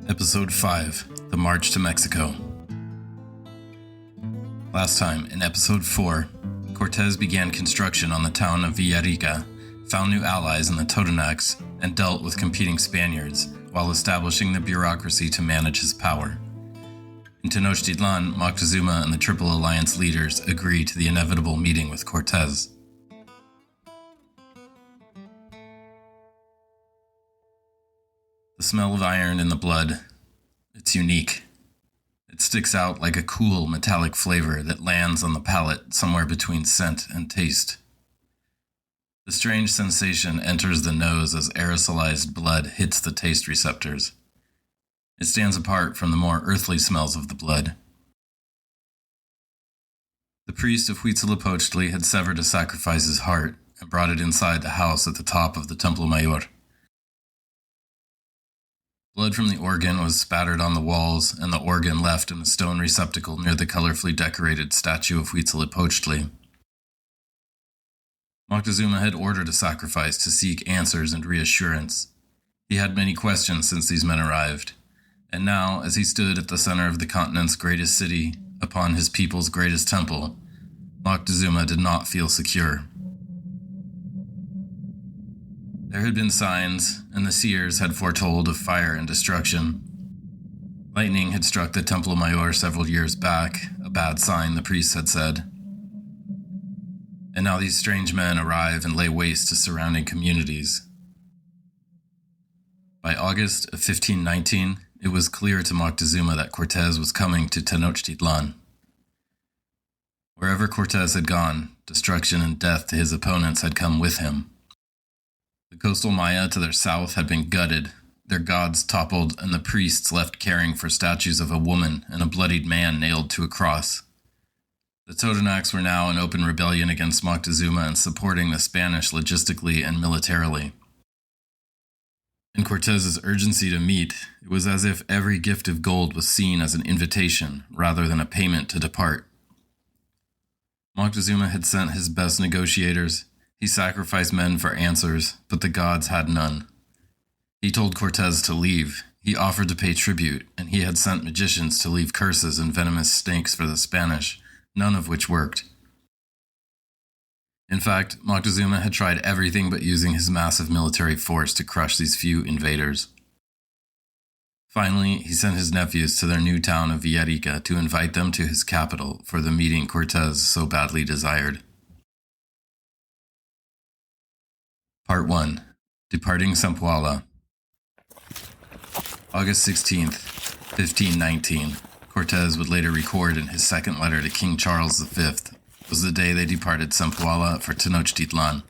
Episode 5, The March to Mexico. Last time, in Episode 4, Cortes began construction on the town of Villarrica, found new allies in the Totonacs, and dealt with competing Spaniards, while establishing the bureaucracy to manage his power. In Tenochtitlan, Moctezuma and the Triple Alliance leaders agree to the inevitable meeting with Cortes. The smell of iron in the blood, it's unique. It sticks out like a cool metallic flavor that lands on the palate somewhere between scent and taste. The strange sensation enters the nose as aerosolized blood hits the taste receptors. It stands apart from the more earthly smells of the blood. The priest of Huitzilopochtli had severed a sacrifice's heart and brought it inside the house at the top of the Templo Mayor. Blood from the organ was spattered on the walls, and the organ left in a stone receptacle near the colorfully decorated statue of Huitzilopochtli. Moctezuma had ordered a sacrifice to seek answers and reassurance. He had many questions since these men arrived, and now, as he stood at the center of the continent's greatest city, upon his people's greatest temple, Moctezuma did not feel secure. There had been signs, and the seers had foretold of fire and destruction. Lightning had struck the Templo Mayor several years back, a bad sign, the priests had said. And now these strange men arrive and lay waste to surrounding communities. By August of 1519, it was clear to Moctezuma that Cortes was coming to Tenochtitlan. Wherever Cortes had gone, destruction and death to his opponents had come with him. The coastal Maya to their south had been gutted, their gods toppled, and the priests left caring for statues of a woman and a bloodied man nailed to a cross. The Totonacs were now in open rebellion against Moctezuma and supporting the Spanish logistically and militarily. In Cortes's urgency to meet, it was as if every gift of gold was seen as an invitation rather than a payment to depart. Moctezuma had sent his best negotiators. He sacrificed men for answers, but the gods had none. He told Cortes to leave. He offered to pay tribute, and he had sent magicians to leave curses and venomous snakes for the Spanish, none of which worked. In fact, Moctezuma had tried everything but using his massive military force to crush these few invaders. Finally, he sent his nephews to their new town of Villarrica to invite them to his capital for the meeting Cortes so badly desired. Part 1. Departing Cempoala. August 16th, 1519, Cortes would later record in his second letter to King Charles V, was the day they departed Cempoala for Tenochtitlan.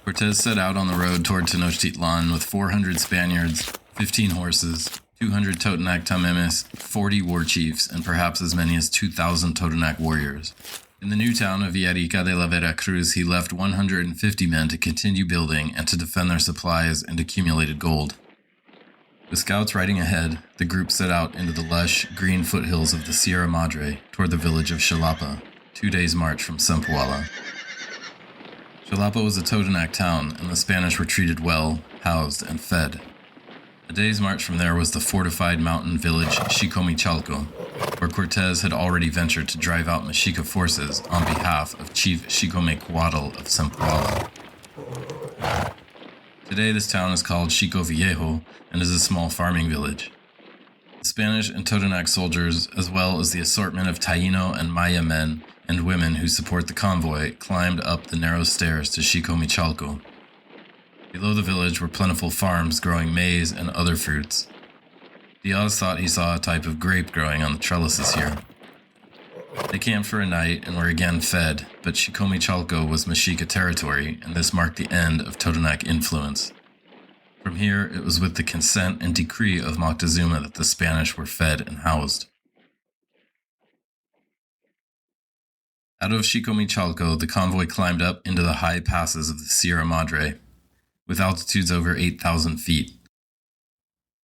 Cortes set out on the road toward Tenochtitlan with 400 Spaniards, 15 horses, 200 Totonac tamemes, 40 war chiefs, and perhaps as many as 2,000 Totonac warriors. In the new town of Villarrica de la Veracruz, he left 150 men to continue building and to defend their supplies and accumulated gold. With scouts riding ahead, the group set out into the lush, green foothills of the Sierra Madre toward the village of Xalapa, 2 days' march from Cempoala. Xalapa was a Totonac town, and the Spanish were treated well, housed, and fed. A day's march from there was the fortified mountain village Xicomichalco, where Cortes had already ventured to drive out Mexica forces on behalf of Chief Xicomecoatl of Cempoala. Today this town is called Xico Viejo and is a small farming village. The Spanish and Totonac soldiers, as well as the assortment of Taino and Maya men and women who support the convoy, climbed up the narrow stairs to Xicomichalco. Below the village were plentiful farms growing maize and other fruits. Diaz thought he saw a type of grape growing on the trellises here. They camped for a night and were again fed, but Xicomichalco was Mexica territory, and this marked the end of Totonac influence. From here, it was with the consent and decree of Moctezuma that the Spanish were fed and housed. Out of Xicomichalco, the convoy climbed up into the high passes of the Sierra Madre, with altitudes over 8,000 feet.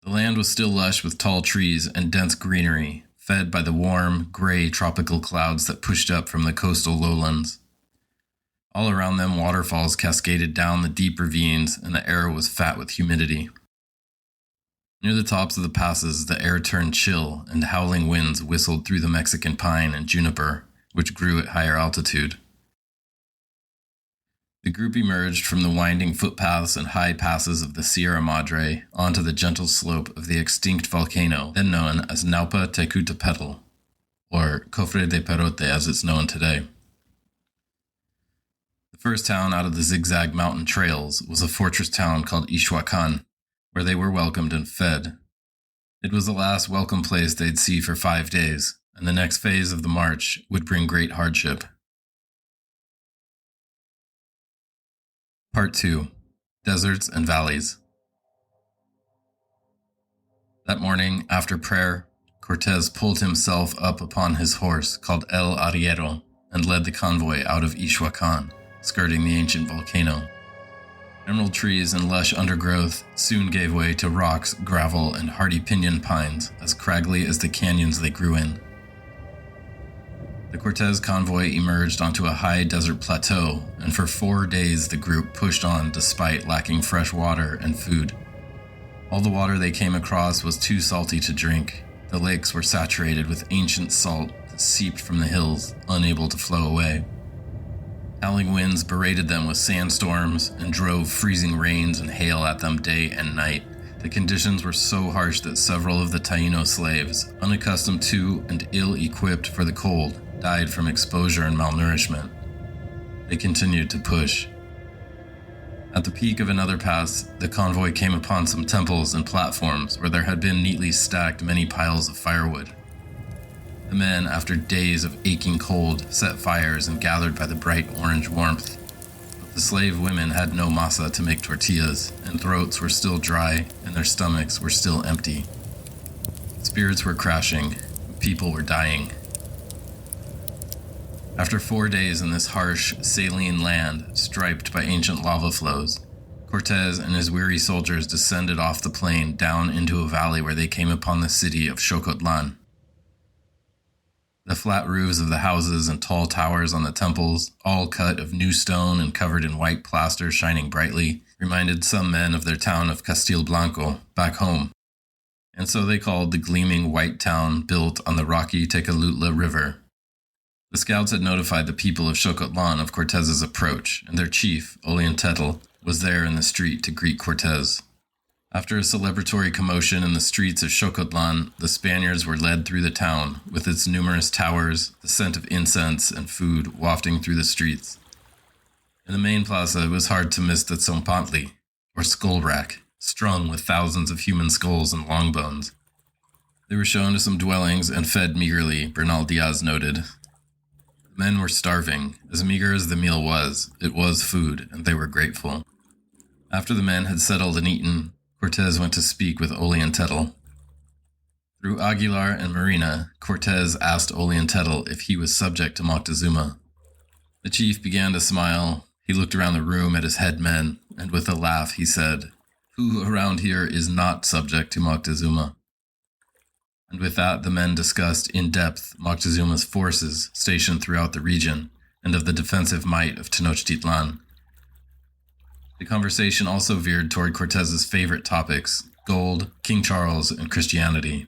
The land was still lush with tall trees and dense greenery, fed by the warm, gray tropical clouds that pushed up from the coastal lowlands. All around them, waterfalls cascaded down the deep ravines, and the air was fat with humidity. Near the tops of the passes, the air turned chill, and howling winds whistled through the Mexican pine and juniper, which grew at higher altitude. The group emerged from the winding footpaths and high passes of the Sierra Madre onto the gentle slope of the extinct volcano, then known as Naupa Tecutepetl, or Cofre de Perote as it's known today. The first town out of the zigzag mountain trails was a fortress town called Ixhuacan, where they were welcomed and fed. It was the last welcome place they'd see for 5 days, and the next phase of the march would bring great hardship. Part 2. Deserts and Valleys. That morning, after prayer, Cortes pulled himself up upon his horse called El Arriero and led the convoy out of Ixhuacan, skirting the ancient volcano. Emerald trees and lush undergrowth soon gave way to rocks, gravel, and hardy pinyon pines, as craggly as the canyons they grew in. The Cortes convoy emerged onto a high desert plateau, and for 4 days the group pushed on despite lacking fresh water and food. All the water they came across was too salty to drink. The lakes were saturated with ancient salt that seeped from the hills, unable to flow away. Howling winds berated them with sandstorms and drove freezing rains and hail at them day and night. The conditions were so harsh that several of the Taino slaves, unaccustomed to and ill-equipped for the cold, died from exposure and malnourishment. They continued to push. At the peak of another pass, the convoy came upon some temples and platforms where there had been neatly stacked many piles of firewood. The men, after days of aching cold, set fires and gathered by the bright orange warmth. But the slave women had no masa to make tortillas, and throats were still dry, and their stomachs were still empty. Spirits were crashing, people were dying. After 4 days in this harsh, saline land, striped by ancient lava flows, Cortes and his weary soldiers descended off the plain down into a valley where they came upon the city of Xocotlan. The flat roofs of the houses and tall towers on the temples, all cut of new stone and covered in white plaster shining brightly, reminded some men of their town of Castilblanco, back home. And so they called the gleaming white town built on the rocky Tecalutla River. The scouts had notified the people of Xocotlan of Cortez's approach, and their chief, Ollantaytambo, was there in the street to greet Cortes. After a celebratory commotion in the streets of Xocotlan, the Spaniards were led through the town, with its numerous towers, the scent of incense and food wafting through the streets. In the main plaza, it was hard to miss the Tzompantli, or skull rack, strung with thousands of human skulls and long bones. They were shown to some dwellings and fed meagerly, Bernal Diaz noted. The men were starving. As meager as the meal was, it was food, and they were grateful. After the men had settled and eaten, Cortes went to speak with Ollantaytambo. Through Aguilar and Marina, Cortes asked Ollantaytambo if he was subject to Moctezuma. The chief began to smile. He looked around the room at his head men, and with a laugh he said, "Who around here is not subject to Moctezuma?" And with that, the men discussed in depth Moctezuma's forces stationed throughout the region, and of the defensive might of Tenochtitlan. The conversation also veered toward Cortez's favorite topics, gold, King Charles, and Christianity.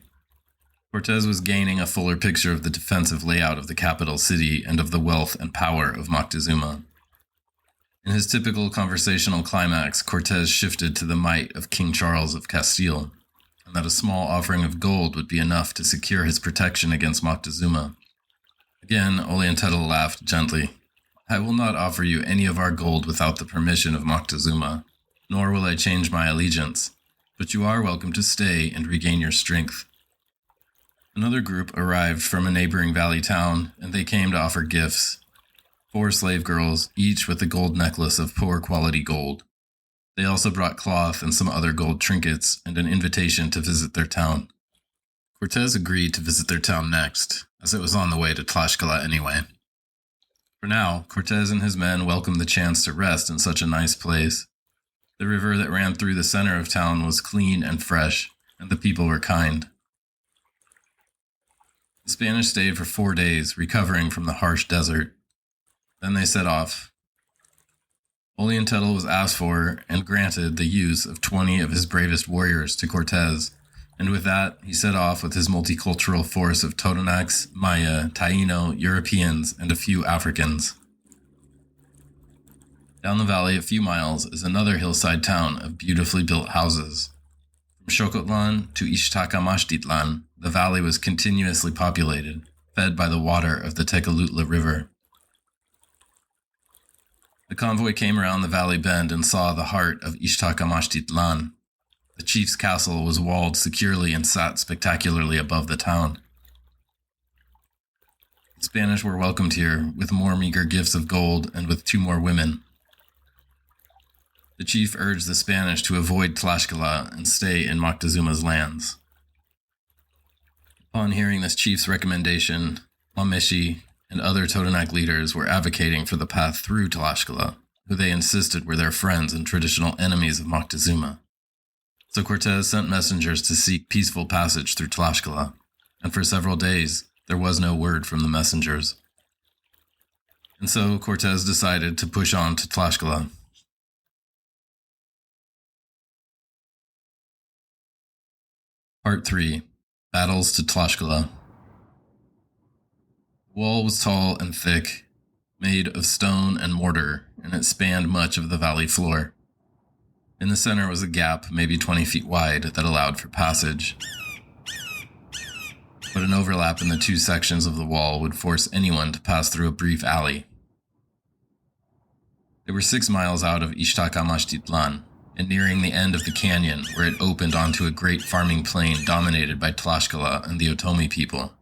Cortes was gaining a fuller picture of the defensive layout of the capital city and of the wealth and power of Moctezuma. In his typical conversational climax, Cortes shifted to the might of King Charles of Castile, and that a small offering of gold would be enough to secure his protection against Moctezuma. Again, Ollantaytambo laughed gently. "I will not offer you any of our gold without the permission of Moctezuma, nor will I change my allegiance, but you are welcome to stay and regain your strength." Another group arrived from a neighboring valley town, and they came to offer gifts. 4 slave girls, each with a gold necklace of poor quality gold. They also brought cloth and some other gold trinkets and an invitation to visit their town. Cortes agreed to visit their town next, as it was on the way to Tlaxcala anyway. For now, Cortes and his men welcomed the chance to rest in such a nice place. The river that ran through the center of town was clean and fresh, and the people were kind. The Spanish stayed for 4 days, recovering from the harsh desert. Then they set off. Ollantaytambo was asked for and granted the use of 20 of his bravest warriors to Cortes, And with that, he set off with his multicultural force of Totonacs, Maya, Taino, Europeans, and a few Africans. Down the valley a few miles is another hillside town of beautifully built houses. From Xocotlan to Tenochtitlan, the valley was continuously populated, fed by the water of the Tecolootla River. The convoy came around the valley bend and saw the heart of Tenochtitlan. The chief's castle was walled securely and sat spectacularly above the town. The Spanish were welcomed here with more meager gifts of gold and with 2 more women. The chief urged the Spanish to avoid Tlaxcala and stay in Moctezuma's lands. Upon hearing this chief's recommendation, Mameshi and other Totonac leaders were advocating for the path through Tlaxcala, who they insisted were their friends and traditional enemies of Moctezuma. So Cortes sent messengers to seek peaceful passage through Tlaxcala, and for several days there was no word from the messengers. And so Cortes decided to push on to Tlaxcala. Part 3. Battles to Tlaxcala. The wall was tall and thick, made of stone and mortar, and it spanned much of the valley floor. In the center was a gap, maybe 20 feet wide, that allowed for passage. But an overlap in the 2 sections of the wall would force anyone to pass through a brief alley. They were 6 miles out of Tenochtitlan, and nearing the end of the canyon where it opened onto a great farming plain dominated by Tlaxcala and the Otomi people.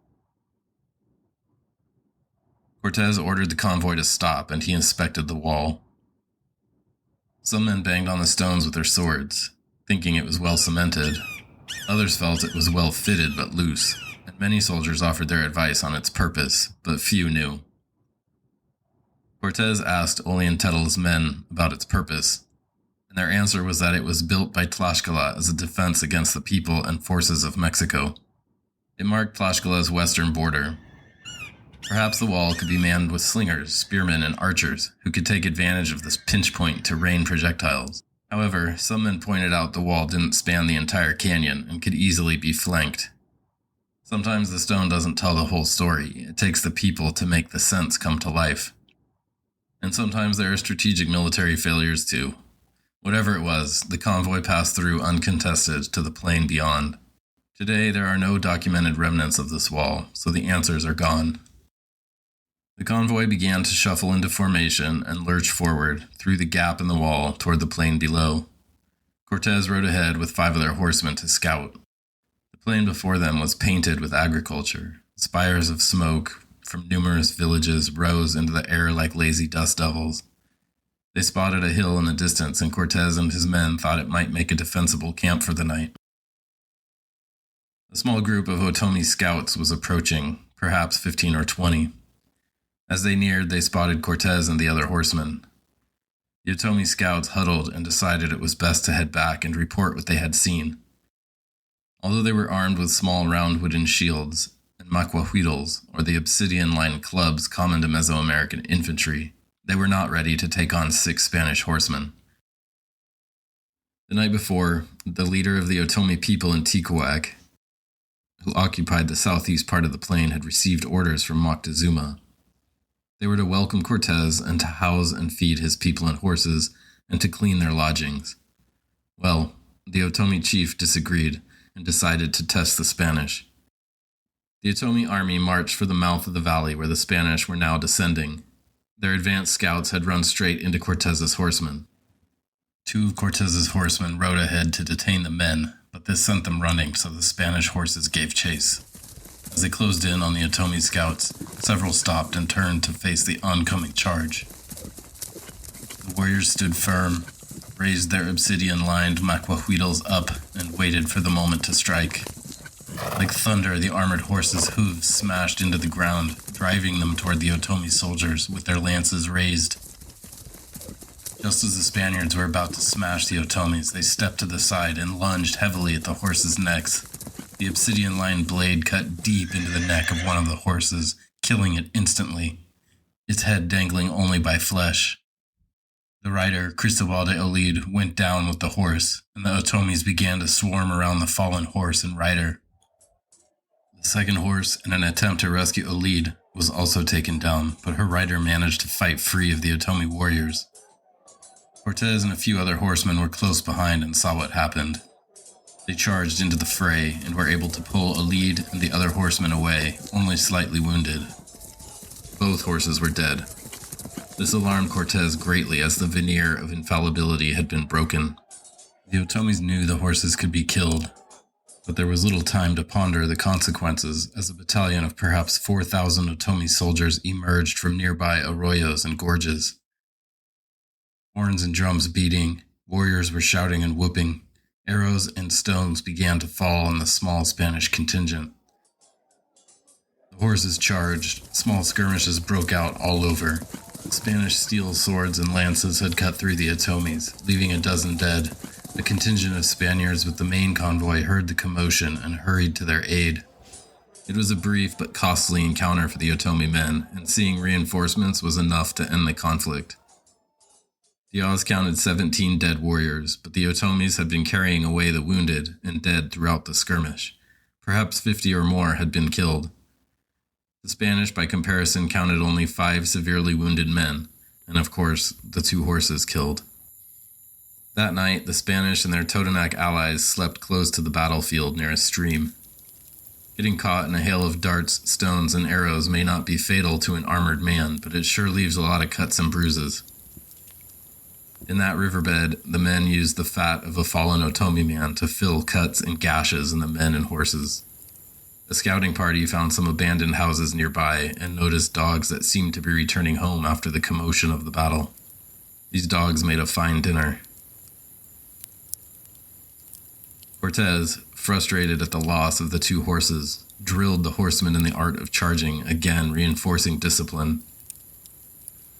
Cortes ordered the convoy to stop, and he inspected the wall. Some men banged on the stones with their swords, thinking it was well cemented. Others felt it was well fitted but loose, and many soldiers offered their advice on its purpose, but few knew. Cortes asked Ollantaytam's men about its purpose, and their answer was that it was built by Tlaxcala as a defense against the people and forces of Mexico. It marked Tlaxcala's western border. Perhaps the wall could be manned with slingers, spearmen, and archers, who could take advantage of this pinch point to rain projectiles. However, some men pointed out the wall didn't span the entire canyon and could easily be flanked. Sometimes the stone doesn't tell the whole story. It takes the people to make the sense come to life. And sometimes there are strategic military failures too. Whatever it was, the convoy passed through uncontested to the plain beyond. Today, there are no documented remnants of this wall, so the answers are gone. The convoy began to shuffle into formation and lurch forward through the gap in the wall toward the plain below. Cortes rode ahead with 5 of their horsemen to scout. The plain before them was painted with agriculture. Spires of smoke from numerous villages rose into the air like lazy dust devils. They spotted a hill in the distance, and Cortes and his men thought it might make a defensible camp for the night. A small group of Otomi scouts was approaching, perhaps 15 or 20. As they neared, they spotted Cortes and the other horsemen. The Otomi scouts huddled and decided it was best to head back and report what they had seen. Although they were armed with small round wooden shields and maquahuitls, or the obsidian-lined clubs common to Mesoamerican infantry, they were not ready to take on 6 Spanish horsemen. The night before, the leader of the Otomi people in Ticoac, who occupied the southeast part of the plain, had received orders from Moctezuma. They were to welcome Cortes and to house and feed his people and horses, and to clean their lodgings. Well, the Otomi chief disagreed and decided to test the Spanish. The Otomi army marched for the mouth of the valley where the Spanish were now descending. Their advanced scouts had run straight into Cortes's horsemen. 2 of Cortes's horsemen rode ahead to detain the men, but this sent them running, so the Spanish horses gave chase. As they closed in on the Otomi scouts, several stopped and turned to face the oncoming charge. The warriors stood firm, raised their obsidian-lined maquahuitls up, and waited for the moment to strike. Like thunder, the armored horses' hooves smashed into the ground, driving them toward the Otomi soldiers with their lances raised. Just as the Spaniards were about to smash the Otomis, they stepped to the side and lunged heavily at the horses' necks. The obsidian-lined blade cut deep into the neck of one of the horses, killing it instantly, its head dangling only by flesh. The rider, Cristobal de Olid, went down with the horse, and the Otomis began to swarm around the fallen horse and rider. The second horse, in an attempt to rescue Olid, was also taken down, but her rider managed to fight free of the Otomi warriors. Cortes and a few other horsemen were close behind and saw what happened. They charged into the fray and were able to pull Olid and the other horsemen away, only slightly wounded. Both horses were dead. This alarmed Cortes greatly as the veneer of infallibility had been broken. The Otomis knew the horses could be killed, but there was little time to ponder the consequences as a battalion of perhaps 4,000 Otomi soldiers emerged from nearby arroyos and gorges. Horns and drums beating, warriors were shouting and whooping. Arrows and stones began to fall on the small Spanish contingent. The horses charged, small skirmishes broke out all over. Spanish steel swords and lances had cut through the Otomis, leaving a dozen dead. A contingent of Spaniards with the main convoy heard the commotion and hurried to their aid. It was a brief but costly encounter for the Otomi men, and seeing reinforcements was enough to end the conflict. The Oz counted 17 dead warriors, but the Otomis had been carrying away the wounded and dead throughout the skirmish. Perhaps 50 or more had been killed. The Spanish, by comparison, counted only 5 severely wounded men, and of course, the 2 horses killed. That night, the Spanish and their Totonac allies slept close to the battlefield near a stream. Getting caught in a hail of darts, stones, and arrows may not be fatal to an armored man, but it sure leaves a lot of cuts and bruises. In that riverbed, the men used the fat of a fallen Otomi man to fill cuts and gashes in the men and horses. A scouting party found some abandoned houses nearby and noticed dogs that seemed to be returning home after the commotion of the battle. These dogs made a fine dinner. Cortes, frustrated at the loss of the 2 horses, drilled the horsemen in the art of charging, again reinforcing discipline.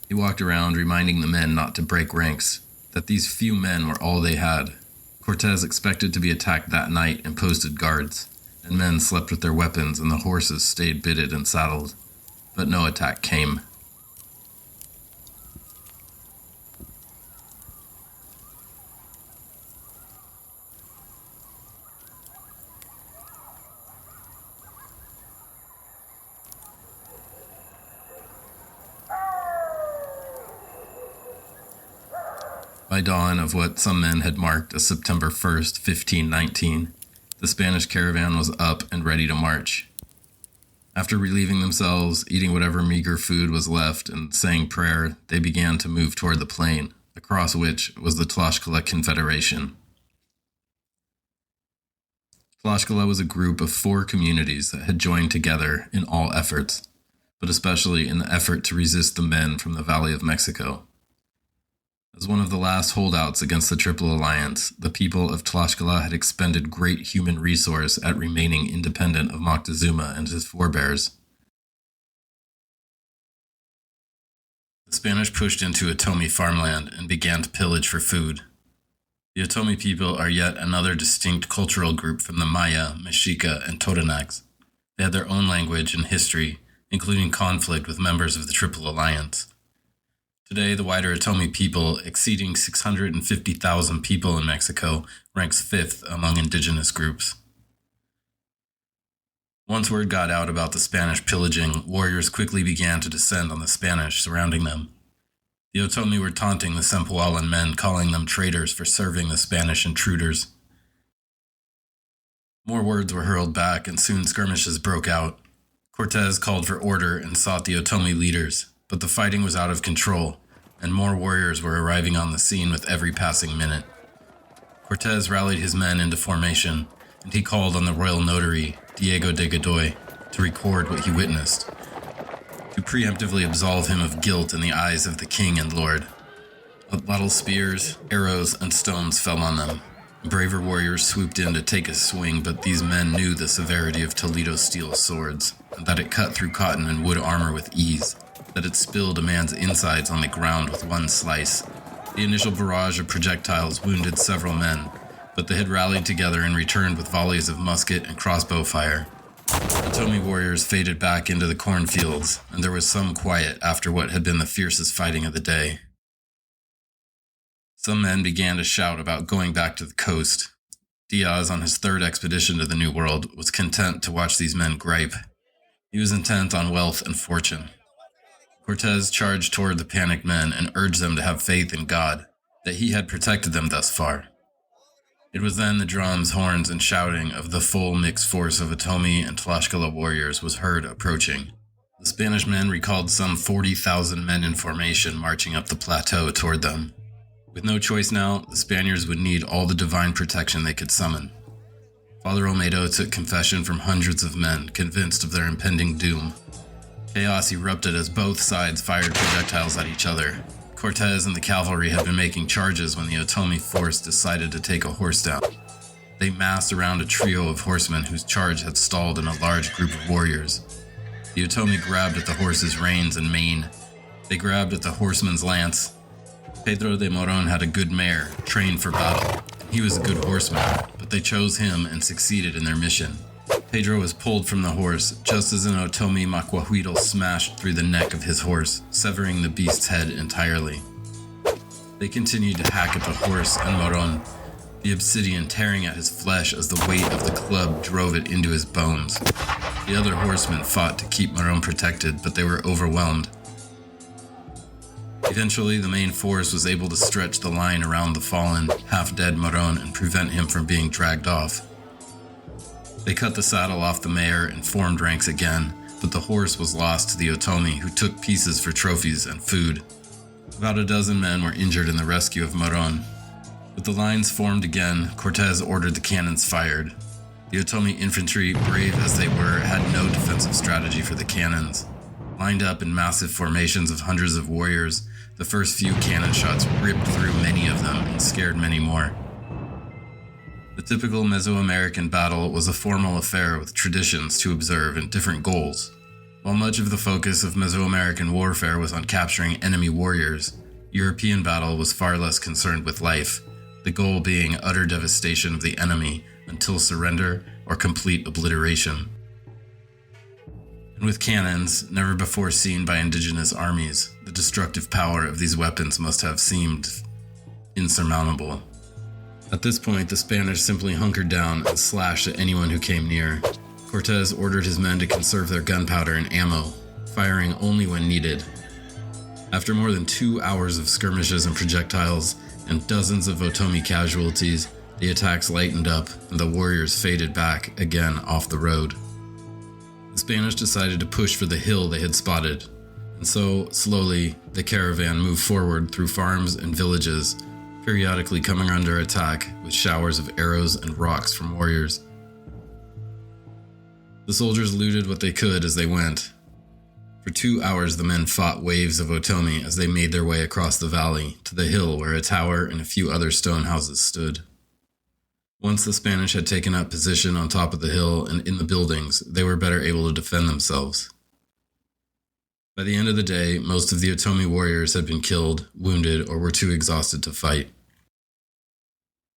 He walked around reminding the men not to break ranks, that these few men were all they had. Cortes expected to be attacked that night and posted guards, and men slept with their weapons and the horses stayed bitted and saddled. But no attack came. By dawn of what some men had marked as September 1st, 1519, the Spanish caravan was up and ready to march. After relieving themselves, eating whatever meager food was left, and saying prayer, they began to move toward the plain, across which was the Tlaxcala Federation. Tlaxcala was a group of 4 communities that had joined together in all efforts, but especially in the effort to resist the men from the Valley of Mexico. As one of the last holdouts against the Triple Alliance, the people of Tlaxcala had expended great human resource at remaining independent of Moctezuma and his forebears. The Spanish pushed into Otomi farmland and began to pillage for food. The Otomi people are yet another distinct cultural group from the Maya, Mexica, and Totonacs. They had their own language and history, including conflict with members of the Triple Alliance. Today, the wider Otomi people, exceeding 650,000 people in Mexico, ranks 5th among indigenous groups. Once word got out about the Spanish pillaging, warriors quickly began to descend on the Spanish surrounding them. The Otomi were taunting the Cempoalan men, calling them traitors for serving the Spanish intruders. More words were hurled back, and soon skirmishes broke out. Cortes called for order and sought the Otomi leaders, but the fighting was out of control, and more warriors were arriving on the scene with every passing minute. Cortes rallied his men into formation, and he called on the royal notary, Diego de Godoy, to record what he witnessed, to preemptively absolve him of guilt in the eyes of the king and lord. Battle spears, arrows, and stones fell on them. Braver warriors swooped in to take a swing, but these men knew the severity of Toledo steel swords, and that it cut through cotton and wood armor with ease, that it spilled a man's insides on the ground with one slice. The initial barrage of projectiles wounded several men, but they had rallied together and returned with volleys of musket and crossbow fire. Otomi warriors faded back into the cornfields, and there was some quiet after what had been the fiercest fighting of the day. Some men began to shout about going back to the coast. Diaz, on his third expedition to the New World, was content to watch these men gripe. He was intent on wealth and fortune. Cortes charged toward the panicked men and urged them to have faith in God, that he had protected them thus far. It was then the drums, horns, and shouting of the full mixed force of Otomi and Tlaxcala warriors was heard approaching. The Spanish men recalled some 40,000 men in formation marching up the plateau toward them. With no choice now, the Spaniards would need all the divine protection they could summon. Father Olmedo took confession from hundreds of men, convinced of their impending doom. Chaos erupted as both sides fired projectiles at each other. Cortes and the cavalry had been making charges when the Otomi force decided to take a horse down. They massed around a trio of horsemen whose charge had stalled in a large group of warriors. The Otomi grabbed at the horse's reins and mane. They grabbed at the horseman's lance. Pedro de Moron had a good mare, trained for battle. He was a good horseman, but they chose him and succeeded in their mission. Pedro was pulled from the horse, just as an Otomi macuahuitl smashed through the neck of his horse, severing the beast's head entirely. They continued to hack at the horse and Moron, the obsidian tearing at his flesh as the weight of the club drove it into his bones. The other horsemen fought to keep Moron protected, but they were overwhelmed. Eventually, the main force was able to stretch the line around the fallen, half-dead Moron and prevent him from being dragged off. They cut the saddle off the mare and formed ranks again, but the horse was lost to the Otomi, who took pieces for trophies and food. About a dozen men were injured in the rescue of Moron. With the lines formed again, Cortes ordered the cannons fired. The Otomi infantry, brave as they were, had no defensive strategy for the cannons. Lined up in massive formations of hundreds of warriors, the first few cannon shots ripped through many of them and scared many more. The typical Mesoamerican battle was a formal affair with traditions to observe and different goals. While much of the focus of Mesoamerican warfare was on capturing enemy warriors, European battle was far less concerned with life, the goal being utter devastation of the enemy until surrender or complete obliteration. And with cannons, never before seen by indigenous armies, the destructive power of these weapons must have seemed insurmountable. At this point, the Spanish simply hunkered down and slashed at anyone who came near. Cortes ordered his men to conserve their gunpowder and ammo, firing only when needed. After more than 2 hours of skirmishes and projectiles, and dozens of Otomi casualties, the attacks lightened up and the warriors faded back again off the road. The Spanish decided to push for the hill they had spotted, and so, slowly, the caravan moved forward through farms and villages, periodically coming under attack with showers of arrows and rocks from warriors. The soldiers looted what they could as they went. For 2 hours the men fought waves of Otomi as they made their way across the valley to the hill where a tower and a few other stone houses stood. Once the Spanish had taken up position on top of the hill and in the buildings, they were better able to defend themselves. By the end of the day, most of the Otomi warriors had been killed, wounded, or were too exhausted to fight.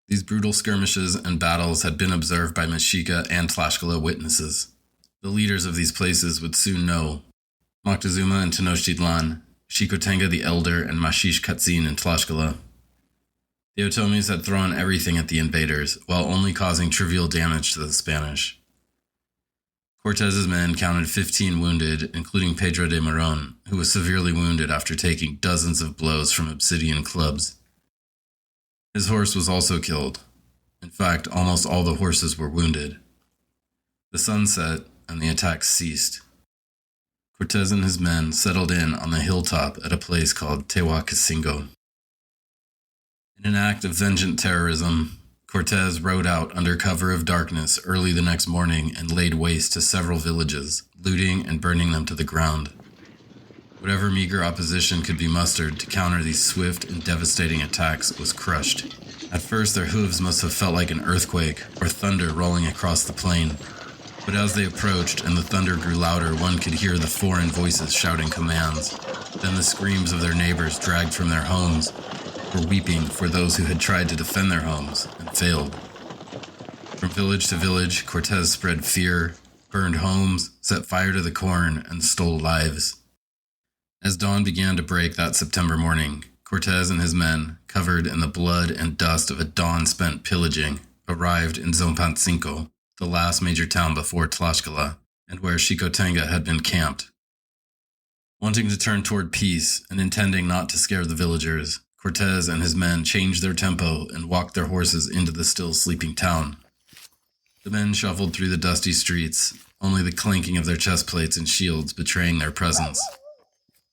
These brutal skirmishes and battles had been observed by Mexica and Tlaxcala witnesses. The leaders of these places would soon know. Moctezuma in Tenochtitlan, Xicotenga the Elder, and Mashish Katzin in Tlaxcala. The Otomis had thrown everything at the invaders, while only causing trivial damage to the Spanish. Cortes's men counted 15 wounded, including Pedro de Moron, who was severely wounded after taking dozens of blows from obsidian clubs. His horse was also killed. In fact, almost all the horses were wounded. The sun set, and the attacks ceased. Cortes and his men settled in on the hilltop at a place called Tehuacacingo. In an act of vengeant terrorism, Cortes rode out under cover of darkness early the next morning and laid waste to several villages, looting and burning them to the ground. Whatever meager opposition could be mustered to counter these swift and devastating attacks was crushed. At first, their hooves must have felt like an earthquake or thunder rolling across the plain. But as they approached and the thunder grew louder, one could hear the foreign voices shouting commands. Then the screams of their neighbors dragged from their homes were weeping for those who had tried to defend their homes and failed. From village to village, Cortes spread fear, burned homes, set fire to the corn, and stole lives. As dawn began to break that September morning, Cortes and his men, covered in the blood and dust of a dawn spent pillaging, arrived in Zompancinco, the last major town before Tlaxcala, and where Xicotenga had been camped. Wanting to turn toward peace and intending not to scare the villagers, Cortes and his men changed their tempo and walked their horses into the still sleeping town. The men shuffled through the dusty streets, only the clanking of their chest plates and shields betraying their presence.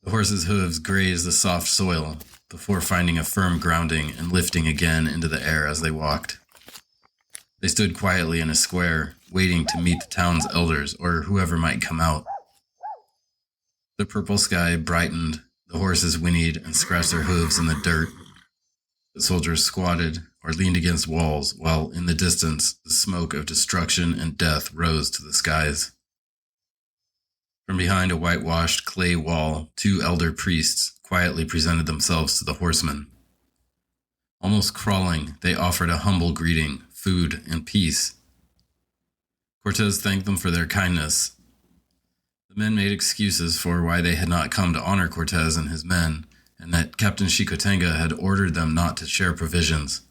The horses' hooves grazed the soft soil before finding a firm grounding and lifting again into the air as they walked. They stood quietly in a square, waiting to meet the town's elders or whoever might come out. The purple sky brightened, the horses whinnied and scratched their hooves in the dirt. The soldiers squatted or leaned against walls, while in the distance the smoke of destruction and death rose to the skies. From behind a whitewashed clay wall, two elder priests quietly presented themselves to the horsemen. Almost crawling, they offered a humble greeting, food, and peace. Cortes thanked them for their kindness. The men made excuses for why they had not come to honor Cortes and his men, and that Captain Xicotenga had ordered them not to share provisions.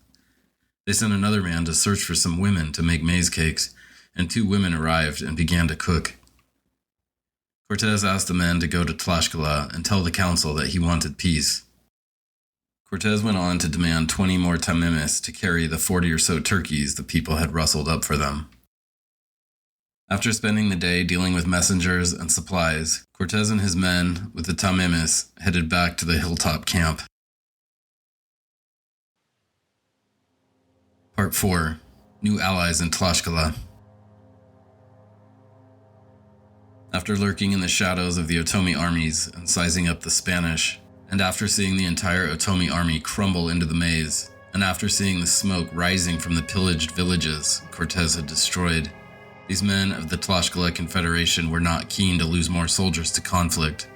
They sent another man to search for some women to make maize cakes, and two women arrived and began to cook. Cortes asked the men to go to Tlaxcala and tell the council that he wanted peace. Cortes went on to demand 20 more tamimes to carry the 40 or so turkeys the people had rustled up for them. After spending the day dealing with messengers and supplies, Cortes and his men, with the tamimes, headed back to the hilltop camp. Part 4. New allies in Tlaxcala. After lurking in the shadows of the Otomi armies and sizing up the Spanish, and after seeing the entire Otomi army crumble into the maze, and after seeing the smoke rising from the pillaged villages Cortes had destroyed, these men of the Tlaxcala Confederation were not keen to lose more soldiers to conflict.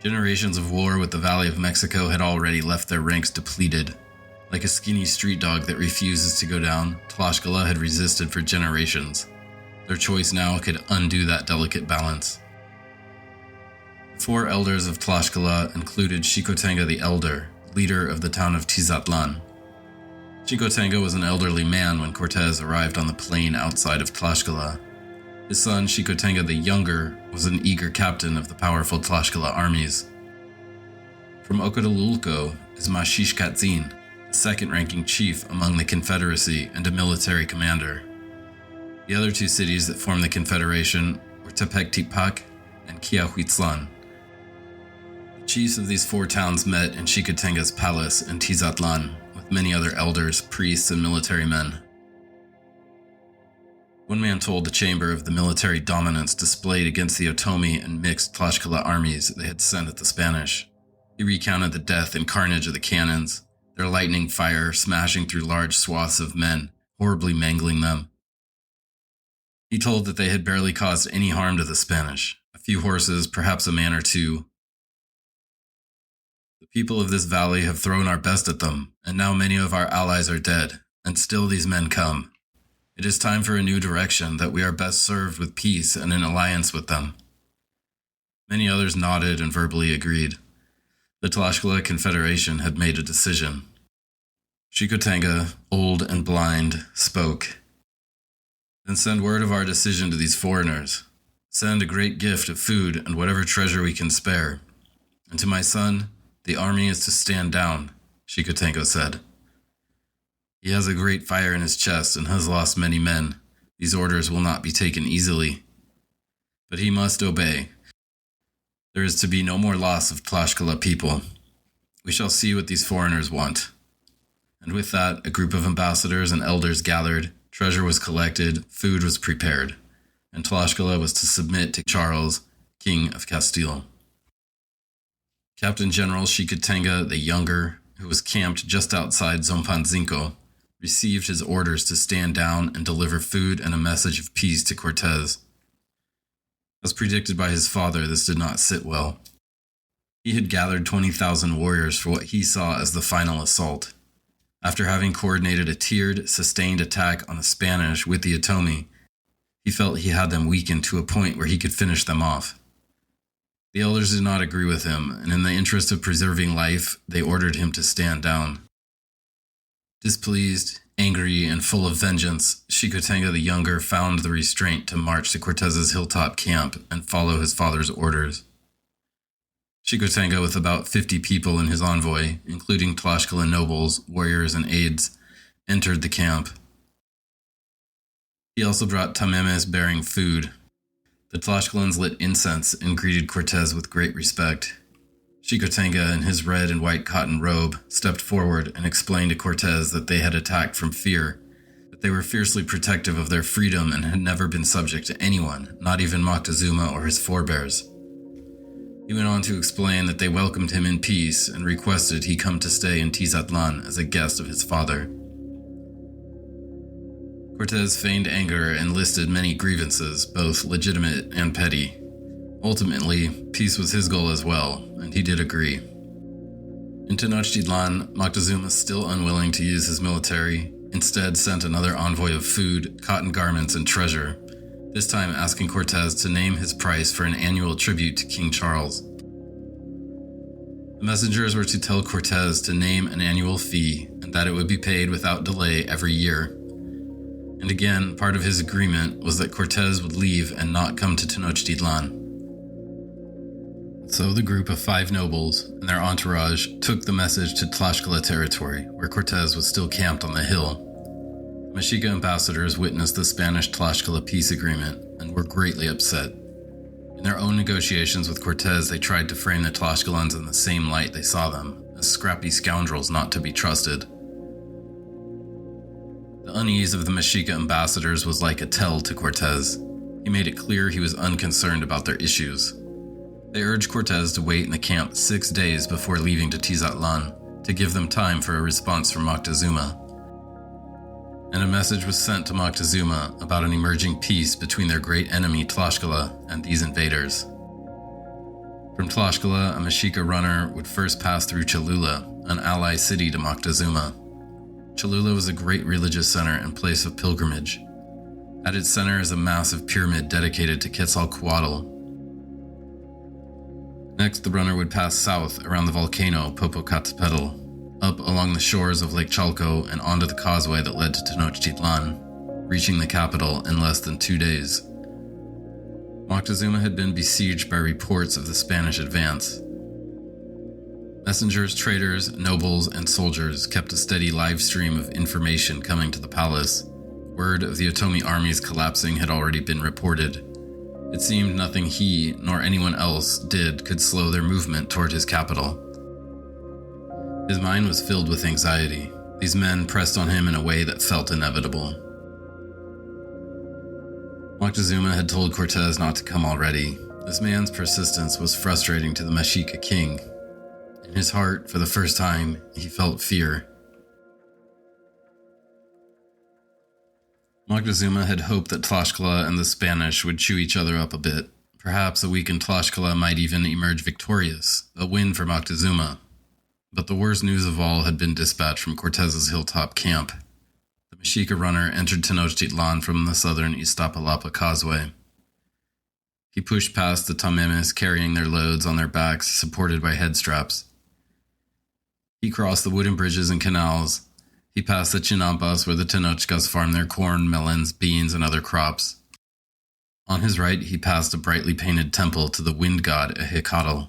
Generations of war with the Valley of Mexico had already left their ranks depleted. Like a skinny street dog that refuses to go down, Tlaxcala had resisted for generations. Their choice now could undo that delicate balance. The four elders of Tlaxcala included Xicotenga the Elder, leader of the town of Tizatlan. Xicotenga was an elderly man when Cortes arrived on the plain outside of Tlaxcala. His son, Xicotenga the Younger, was an eager captain of the powerful Tlaxcala armies. From Ocotlulco is Maxixcatzin, a second-ranking chief among the Confederacy and a military commander. The other two cities that formed the Confederation were Tepectipac and Quiahuitzlan. The chiefs of these four towns met in Xicotenga's palace in Tizatlan, with many other elders, priests, and military men. One man told the chamber of the military dominance displayed against the Otomi and mixed Tlaxcala armies they had sent at the Spanish. He recounted the death and carnage of the cannons, their lightning fire smashing through large swaths of men, horribly mangling them. He told that they had barely caused any harm to the Spanish, a few horses, perhaps a man or two. The people of this valley have thrown our best at them, and now many of our allies are dead, and still these men come. It is time for a new direction, that we are best served with peace and in alliance with them. Many others nodded and verbally agreed. The Tlaxcala Confederation had made a decision. Xicotenga, old and blind, spoke. Then send word of our decision to these foreigners. Send a great gift of food and whatever treasure we can spare. And to my son, the army is to stand down, Xicotenga said. He has a great fire in his chest and has lost many men. These orders will not be taken easily. But he must obey. There is to be no more loss of Tlaxcala people. We shall see what these foreigners want. And with that, a group of ambassadors and elders gathered, treasure was collected, food was prepared, and Tlaxcala was to submit to Charles, King of Castile. Captain General Xicotenga the Younger, who was camped just outside Zompancinco, received his orders to stand down and deliver food and a message of peace to Cortes. As predicted by his father, this did not sit well. He had gathered 20,000 warriors for what he saw as the final assault. After having coordinated a tiered, sustained attack on the Spanish with the Otomi, he felt he had them weakened to a point where he could finish them off. The elders did not agree with him, and in the interest of preserving life, they ordered him to stand down. Displeased, angry, and full of vengeance, Xicotenga the Younger found the restraint to march to Cortes's hilltop camp and follow his father's orders. Xicotenga, with about 50 people in his envoy, including Tlaxcala nobles, warriors, and aides, entered the camp. He also brought tamemes bearing food. The Tlaxcalans lit incense and greeted Cortes with great respect. Xicotenga, in his red and white cotton robe, stepped forward and explained to Cortes that they had attacked from fear, that they were fiercely protective of their freedom and had never been subject to anyone, not even Moctezuma or his forebears. He went on to explain that they welcomed him in peace and requested he come to stay in Tizatlan as a guest of his father. Cortes feigned anger and listed many grievances, both legitimate and petty. Ultimately, peace was his goal as well, and he did agree. In Tenochtitlan, Moctezuma, still unwilling to use his military, instead sent another envoy of food, cotton garments, and treasure, this time asking Cortes to name his price for an annual tribute to King Charles. The messengers were to tell Cortes to name an annual fee, and that it would be paid without delay every year. And again, part of his agreement was that Cortes would leave and not come to Tenochtitlan. So the group of 5 nobles and their entourage took the message to Tlaxcala territory, where Cortes was still camped on the hill. The Mexica ambassadors witnessed the Spanish-Tlaxcala peace agreement and were greatly upset. In their own negotiations with Cortes, they tried to frame the Tlaxcalans in the same light they saw them, as scrappy scoundrels not to be trusted. The unease of the Mexica ambassadors was like a tell to Cortes. He made it clear he was unconcerned about their issues. They urged Cortes to wait in the camp 6 days before leaving to Tizatlan, to give them time for a response from Moctezuma. And a message was sent to Moctezuma about an emerging peace between their great enemy Tlaxcala and these invaders. From Tlaxcala, a Mexica runner would first pass through Cholula, an ally city to Moctezuma. Cholula was a great religious center and place of pilgrimage. At its center is a massive pyramid dedicated to Quetzalcoatl. Next, the runner would pass south around the volcano Popocatépetl, up along the shores of Lake Chalco and onto the causeway that led to Tenochtitlan, reaching the capital in less than 2 days. Moctezuma had been besieged by reports of the Spanish advance. Messengers, traders, nobles, and soldiers kept a steady live stream of information coming to the palace. Word of the Otomi armies collapsing had already been reported. It seemed nothing he, nor anyone else, did could slow their movement toward his capital. His mind was filled with anxiety. These men pressed on him in a way that felt inevitable. Moctezuma had told Cortes not to come already. This man's persistence was frustrating to the Mexica king. In his heart, for the first time, he felt fear. Moctezuma had hoped that Tlaxcala and the Spanish would chew each other up a bit. Perhaps a weakened Tlaxcala might even emerge victorious, a win for Moctezuma. But the worst news of all had been dispatched from Cortes's hilltop camp. The Mexica runner entered Tenochtitlan from the southern Iztapalapa causeway. He pushed past the tamemes carrying their loads on their backs, supported by head straps. He crossed the wooden bridges and canals. He passed the chinampas where the Tenochcas farmed their corn, melons, beans, and other crops. On his right, he passed a brightly painted temple to the wind god Ehecatl.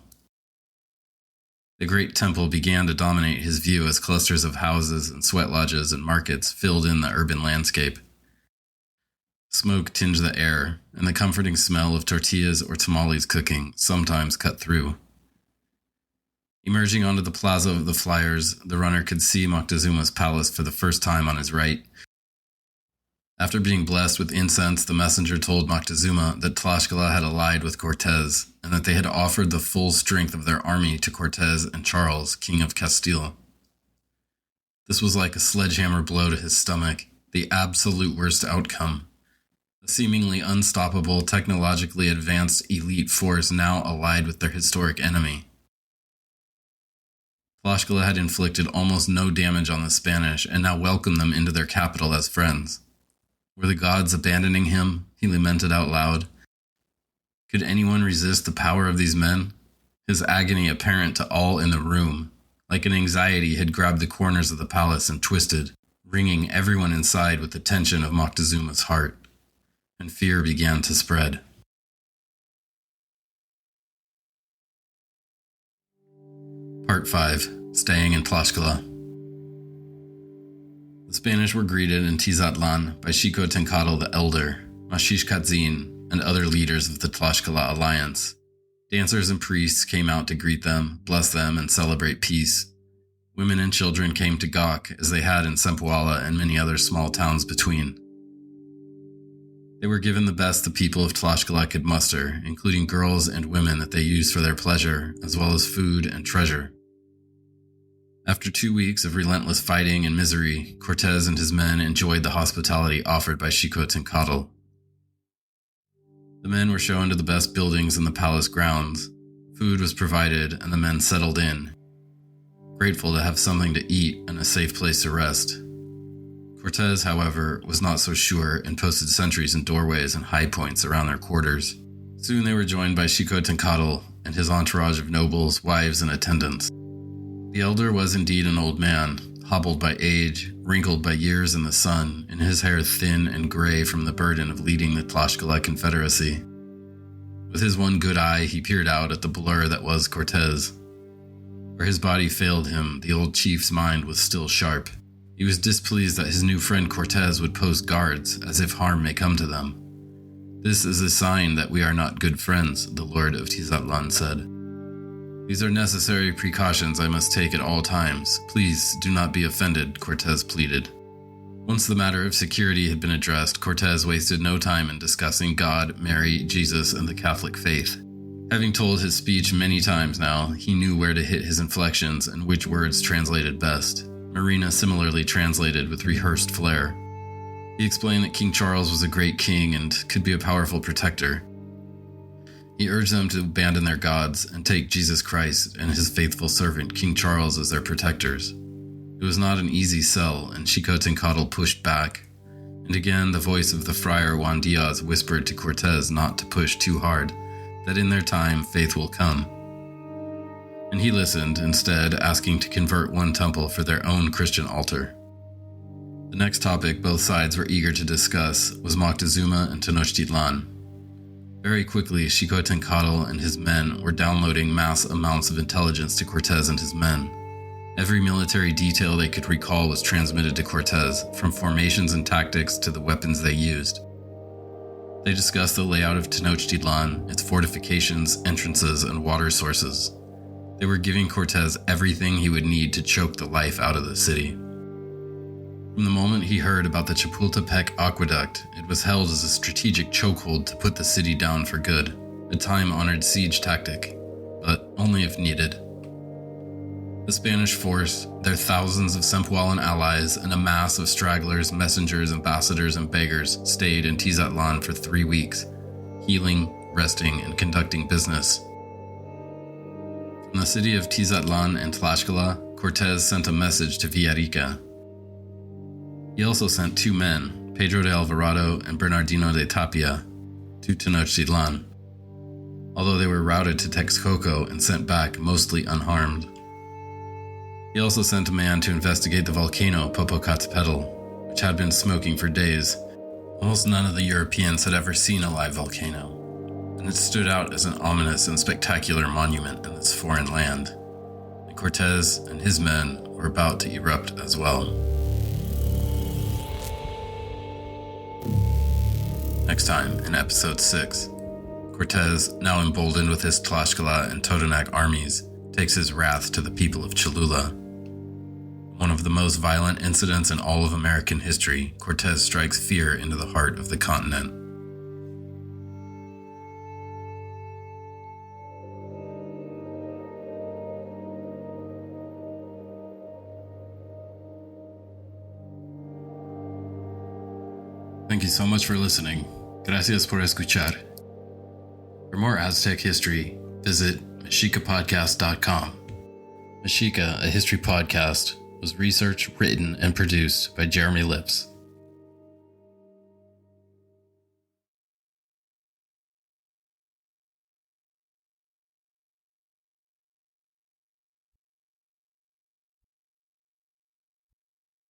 The great temple began to dominate his view as clusters of houses and sweat lodges and markets filled in the urban landscape. Smoke tinged the air, and the comforting smell of tortillas or tamales cooking sometimes cut through. Emerging onto the plaza of the Flyers, the runner could see Moctezuma's palace for the first time on his right. After being blessed with incense, the messenger told Moctezuma that Tlaxcala had allied with Cortes, and that they had offered the full strength of their army to Cortes and Charles, King of Castile. This was like a sledgehammer blow to his stomach, the absolute worst outcome. A seemingly unstoppable, technologically advanced elite force now allied with their historic enemy. Tlaxcala had inflicted almost no damage on the Spanish and now welcomed them into their capital as friends. Were the gods abandoning him? He lamented out loud. Could anyone resist the power of these men? His agony apparent to all in the room. Like an anxiety had grabbed the corners of the palace and twisted, wringing everyone inside with the tension of Moctezuma's heart. And fear began to spread. Part 5. Staying in Tlaxcala. The Spanish were greeted in Tizatlan by Xicotencatl the Elder, Maxixcatzin, and other leaders of the Tlaxcala Alliance. Dancers and priests came out to greet them, bless them, and celebrate peace. Women and children came to gawk, as they had in Cempoala and many other small towns between. They were given the best the people of Tlaxcala could muster, including girls and women that they used for their pleasure, as well as food and treasure. After 2 weeks of relentless fighting and misery, Cortes and his men enjoyed the hospitality offered by Xicotencatl. The men were shown to the best buildings in the palace grounds. Food was provided, and the men settled in, grateful to have something to eat and a safe place to rest. Cortes, however, was not so sure and posted sentries in doorways and high points around their quarters. Soon they were joined by Xicotencatl and his entourage of nobles, wives, and attendants. The elder was indeed an old man, hobbled by age, wrinkled by years in the sun, and his hair thin and gray from the burden of leading the Tlaxcala Confederacy. With his one good eye, he peered out at the blur that was Cortes. Where his body failed him, the old chief's mind was still sharp. He was displeased that his new friend Cortes would post guards, as if harm may come to them. "This is a sign that we are not good friends," the lord of Tizatlan said. "These are necessary precautions I must take at all times. Please do not be offended," Cortes pleaded. Once the matter of security had been addressed, Cortes wasted no time in discussing God, Mary, Jesus, and the Catholic faith. Having told his speech many times now, he knew where to hit his inflections and which words translated best. Marina similarly translated with rehearsed flair. He explained that King Charles was a great king and could be a powerful protector. He urged them to abandon their gods and take Jesus Christ and his faithful servant King Charles as their protectors. It was not an easy sell, and Xicotencatl pushed back. And again the voice of the friar Juan Diaz whispered to Cortes not to push too hard, that in their time faith will come. And he listened, instead asking to convert one temple for their own Christian altar. The next topic both sides were eager to discuss was Moctezuma and Tenochtitlan. Very quickly, Xicotencatl and his men were downloading mass amounts of intelligence to Cortes and his men. Every military detail they could recall was transmitted to Cortes, from formations and tactics to the weapons they used. They discussed the layout of Tenochtitlan, its fortifications, entrances, and water sources. They were giving Cortes everything he would need to choke the life out of the city. From the moment he heard about the Chapultepec aqueduct, it was held as a strategic chokehold to put the city down for good, a time-honored siege tactic, but only if needed. The Spanish force, their thousands of Cempoalan allies, and a mass of stragglers, messengers, ambassadors, and beggars stayed in Tizatlan for 3 weeks, healing, resting, and conducting business. From the city of Tizatlan and Tlaxcala, Cortes sent a message to Villarrica. He also sent 2 men, Pedro de Alvarado and Bernardino de Tapia, to Tenochtitlan, although they were routed to Texcoco and sent back mostly unharmed. He also sent a man to investigate the volcano Popocatépetl, which had been smoking for days. Almost none of the Europeans had ever seen a live volcano, and it stood out as an ominous and spectacular monument in this foreign land. And Cortes and his men were about to erupt as well. Next time, in episode 6, Cortes, now emboldened with his Tlaxcala and Totonac armies, takes his wrath to the people of Cholula. One of the most violent incidents in all of American history, Cortes strikes fear into the heart of the continent. Thank you so much for listening. Gracias por escuchar. For more Aztec history, visit mexicapodcast.com. Mexica, a history podcast, was researched, written, and produced by Jeremy Lips.